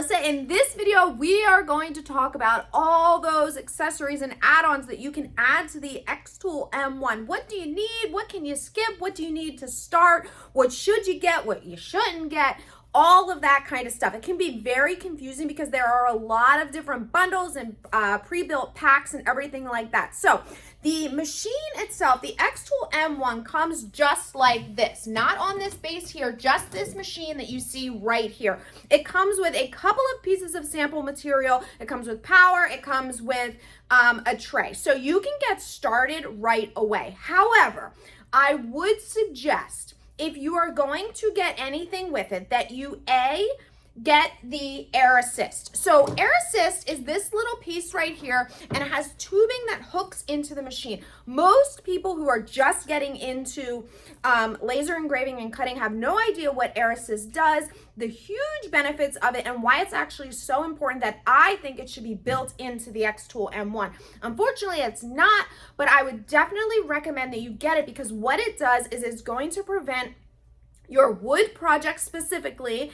Melissa. In this video, we are going to talk about all those accessories and add-ons that you can add to the XTool M1. What do you need? What can you skip? What do you need to start? What should you get? What you shouldn't get? All of that kind of stuff. It can be very confusing because there are a lot of different bundles and pre-built packs and everything like that. So the machine itself, the XTool M1, comes just like this. Not on this base here, just this machine that you see right here. It comes with a couple of pieces of sample material. It comes with power. It comes with a tray. So you can get started right away. However, I would suggest, if you are going to get anything with it, that you get the air assist. So air assist is this little piece right here, and it has tubing that hooks into the machine. Most people who are just getting into laser engraving and cutting have no idea what air assist does, the huge benefits of it, and why it's actually so important that I think it should be built into the XTool M1. Unfortunately, it's not, but I would definitely recommend that you get it, because what it does is it's going to prevent your wood project specifically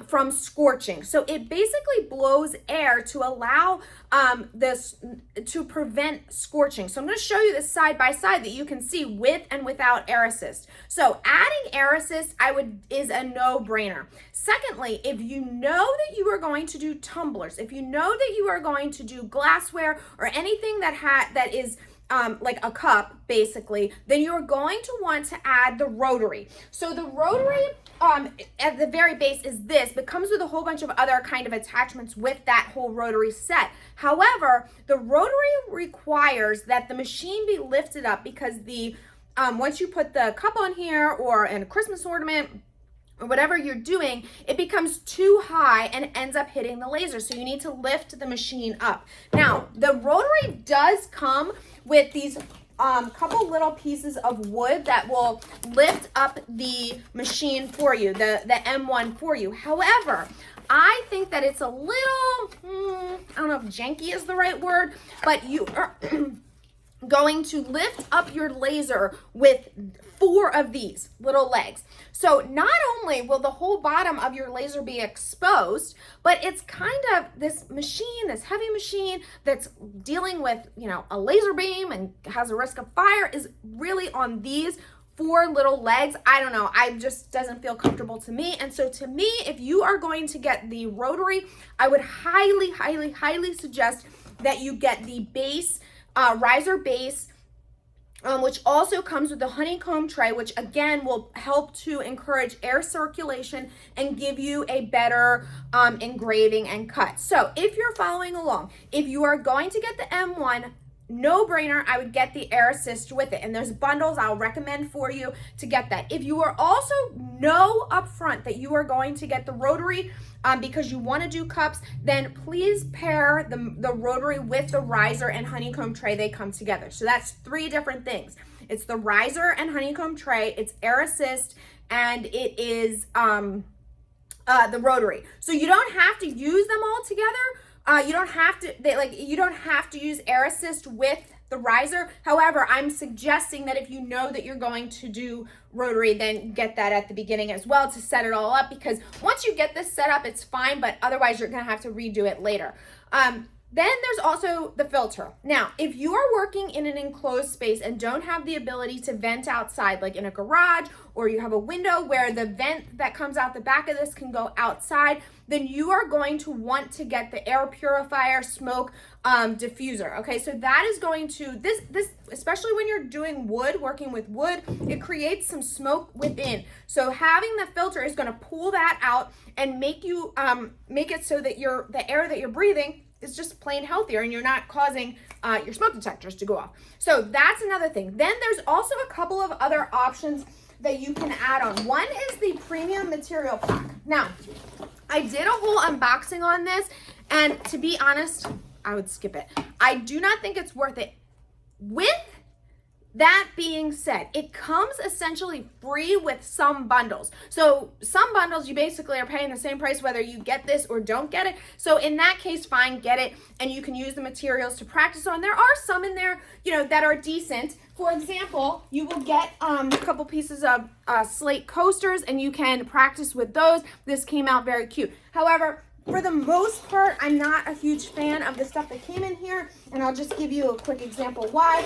from scorching. So it basically blows air to allow this to prevent scorching. So I'm going to show you this side by side that you can see with and without air assist. So adding air assist is a no-brainer. Secondly, if you know that you are going to do tumblers, if you know that you are going to do glassware or anything that is like a cup, basically, then you're going to want to add the Rotary. So the Rotary at the very base is this, but comes with a whole bunch of other kind of attachments with that whole Rotary set. However, the Rotary requires that the machine be lifted up, because the once you put the cup on here or in a Christmas ornament or whatever you're doing, it becomes too high and ends up hitting the laser. So you need to lift the machine up. Now, the Rotary does come with these couple little pieces of wood that will lift up the machine for you, the M1 for you. However, I think that it's a little, I don't know if janky is the right word, but you are going to lift up your laser with 4 of these little legs. So not only will the whole bottom of your laser be exposed, but it's kind of this machine, this heavy machine that's dealing with, you know, a laser beam and has a risk of fire, is really on these 4 little legs. I don't know, I just doesn't feel comfortable to me. And so to me, if you are going to get the Rotary, I would highly, highly, highly suggest that you get the base, riser base, which also comes with the honeycomb tray, which again will help to encourage air circulation and give you a better engraving and cut. So if you're following along, if you are going to get the M1, no brainer, I would get the air assist with it. And there's bundles I'll recommend for you to get that. If you are also know upfront that you are going to get the Rotary because you want to do cups, then please pair the Rotary with the riser and honeycomb tray. They come together. So that's 3 different things. It's the riser and honeycomb tray, it's air assist, and it is the Rotary. So you don't have to use them all together. You don't have to use air assist with the riser. However, I'm suggesting that if you know that you're going to do Rotary, then get that at the beginning as well to set it all up, because once you get this set up, it's fine, but otherwise you're gonna have to redo it later. Then there's also the filter. Now, if you are working in an enclosed space and don't have the ability to vent outside, like in a garage, or you have a window where the vent that comes out the back of this can go outside, then you are going to want to get the air purifier smoke diffuser. Okay, so that is going to, this especially when you're doing wood, working with wood, it creates some smoke within. So having the filter is going to pull that out and make you make it so that the air that you're breathing is just plain healthier, and you're not causing your smoke detectors to go off. So that's another thing. Then there's also a couple of other options that you can add on. One is the premium material pack. Now, I did a whole unboxing on this, and to be honest, I would skip it. I do not think it's worth it. With that being said, it comes essentially free with some bundles. So some bundles, you basically are paying the same price whether you get this or don't get it. So in that case, fine, get it, and you can use the materials to practice on. There are some in there, you know, that are decent. For example, you will get a couple pieces of slate coasters, and you can practice with those. This came out very cute. However, for the most part, I'm not a huge fan of the stuff that came in here, and I'll just give you a quick example why.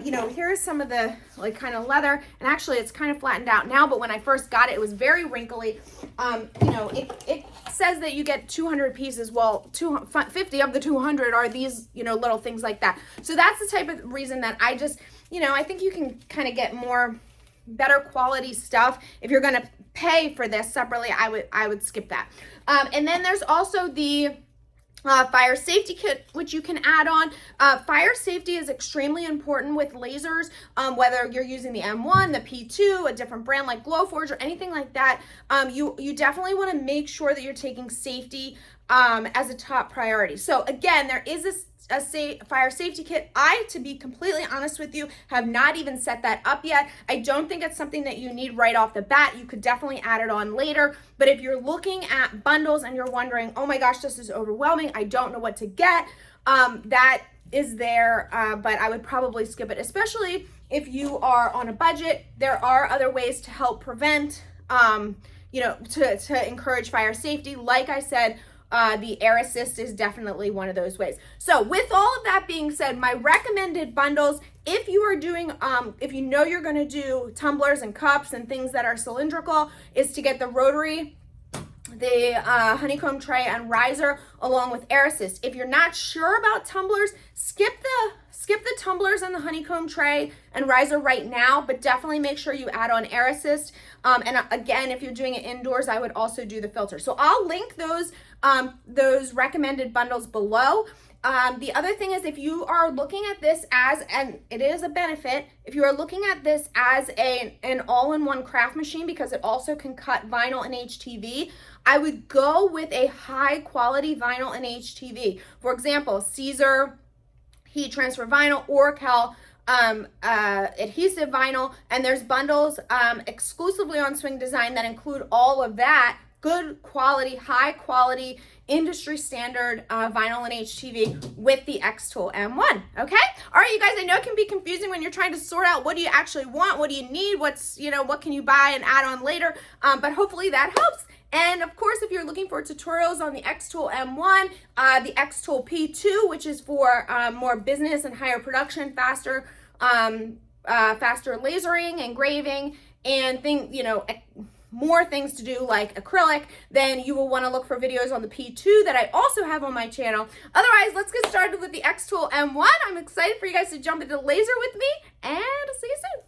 You know, here's some of the like kind of leather, and actually it's kind of flattened out now, but when I first got it, it was very wrinkly. You know, it says that you get 200 pieces. Well, 50 of the 200 are these, you know, little things like that. So that's the type of reason that I just, you know, I think you can kind of get better quality stuff. If you're going to pay for this separately, I would skip that. And then there's also the fire safety kit, which you can add on. Fire safety is extremely important with lasers, whether you're using the M1, the P2, a different brand like Glowforge or anything like that. You definitely want to make sure that you're taking safety as a top priority. So again, there is a fire safety kit. To be completely honest with you, have not even set that up yet. I don't think it's something that you need right off the bat. You could definitely add it on later. But if you're looking at bundles and you're wondering, oh my gosh, this is overwhelming, I don't know what to get, that is there, but I would probably skip it, especially if you are on a budget. There are other ways to help prevent, you know, to encourage fire safety. Like I said, the air assist is definitely one of those ways. So with all of that being said, my recommended bundles, if you are doing, if you know you're going to do tumblers and cups and things that are cylindrical, is to get the Rotary, the honeycomb tray and riser along with air assist. If you're not sure about tumblers, skip the tumblers and the honeycomb tray and riser right now, but definitely make sure you add on air assist. And again, if you're doing it indoors, I would also do the filter. So I'll link those recommended bundles below. The other thing is, if you are looking at this as, and it is a benefit, if you are looking at this as an all-in-one craft machine, because it also can cut vinyl and HTV, I would go with a high quality vinyl and HTV. For example, Caesar heat transfer vinyl, Oracle adhesive vinyl, and there's bundles exclusively on Swing Design that include all of that. Good quality, high quality, industry standard vinyl and HTV with the XTool M1, okay? All right, you guys, I know it can be confusing when you're trying to sort out what do you actually want, what do you need, what's, you know, what can you buy and add on later, but hopefully that helps. And of course, if you're looking for tutorials on the XTool M1, the XTool P2, which is for more business and higher production, faster lasering, engraving, and more things to do like acrylic, then you will want to look for videos on the P2 that I also have on my channel. Otherwise, let's get started with the XTool M1. I'm excited for you guys to jump into laser with me, and I'll see you soon.